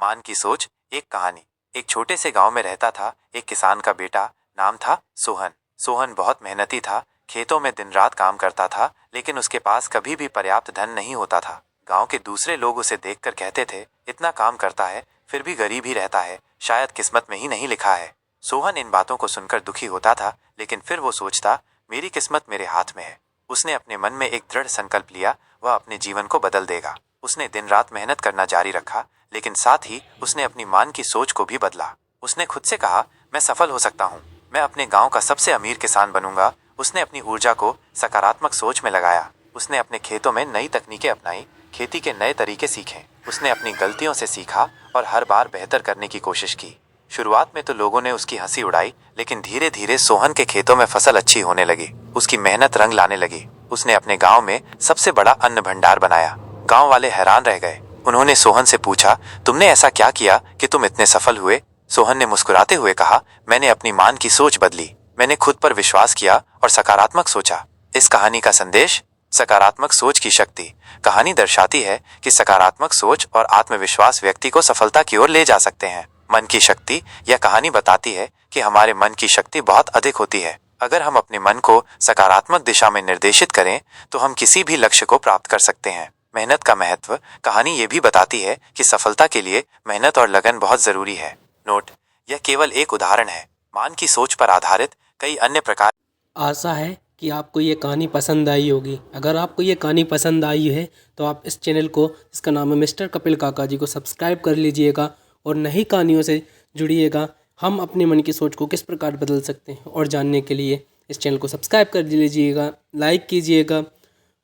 मान की सोच। एक कहानी। एक छोटे से गांव में रहता था एक किसान का बेटा। नाम था सोहन। सोहन बहुत मेहनती था। खेतों में दिन रात काम करता था, लेकिन उसके पास कभी भी पर्याप्त धन नहीं होता था। गांव के दूसरे लोग उसे देखकर कहते थे, इतना काम करता है फिर भी गरीब ही रहता है, शायद किस्मत में ही नहीं लिखा है। सोहन इन बातों को सुनकर दुखी होता था, लेकिन फिर वो सोचता, मेरी किस्मत मेरे हाथ में है। उसने अपने मन में एक दृढ़ संकल्प लिया, वह अपने जीवन को बदल देगा। उसने दिन रात मेहनत करना जारी रखा, लेकिन साथ ही उसने अपनी मान की सोच को भी बदला। उसने खुद से कहा, मैं सफल हो सकता हूँ, मैं अपने गांव का सबसे अमीर किसान बनूंगा। उसने अपनी ऊर्जा को सकारात्मक सोच में लगाया। उसने अपने खेतों में नई तकनीकें अपनाई, खेती के नए तरीके सीखे। उसने अपनी गलतियों से सीखा और हर बार बेहतर करने की कोशिश की। शुरुआत में तो लोगों ने उसकी हंसी उड़ाई, लेकिन धीरे धीरे सोहन के खेतों में फसल अच्छी होने लगी। उसकी मेहनत रंग लाने लगी। उसने अपने गांव में सबसे बड़ा अन्न भंडार बनाया। गांव वाले हैरान रह गए। उन्होंने सोहन से पूछा, तुमने ऐसा क्या किया कि तुम इतने सफल हुए? सोहन ने मुस्कुराते हुए कहा, मैंने अपनी मान की सोच बदली। मैंने खुद पर विश्वास किया और सकारात्मक सोचा। इस कहानी का संदेश, सकारात्मक सोच की शक्ति। कहानी दर्शाती है कि सकारात्मक सोच और आत्मविश्वास व्यक्ति को सफलता की ओर ले जा सकते हैं। मन की शक्ति। यह कहानी बताती है कि हमारे मन की शक्ति बहुत अधिक होती है। अगर हम अपने मन को सकारात्मक दिशा में निर्देशित करें तो हम किसी भी लक्ष्य को प्राप्त कर सकते हैं। मेहनत का महत्व। कहानी ये भी बताती है कि सफलता के लिए मेहनत और लगन बहुत जरूरी है। नोट, यह केवल एक उदाहरण है। मान की सोच पर आधारित कई अन्य प्रकार। आशा है कि आपको ये कहानी पसंद आई होगी। अगर आपको ये कहानी पसंद आई है तो आप इस चैनल को, जिसका नाम है मिस्टर कपिल काका जी, को सब्सक्राइब कर लीजिएगा और नई कहानियों से जुड़िएगा। हम अपने मन की सोच को किस प्रकार बदल सकते हैं और जानने के लिए इस चैनल को सब्सक्राइब कर लीजिएगा, लाइक कीजिएगा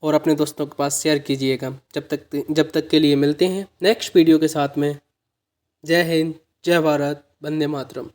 और अपने दोस्तों के पास शेयर कीजिएगा। जब तक के लिए मिलते हैं नेक्स्ट वीडियो के साथ में। जय हिंद, जय भारत, वंदे मातरम।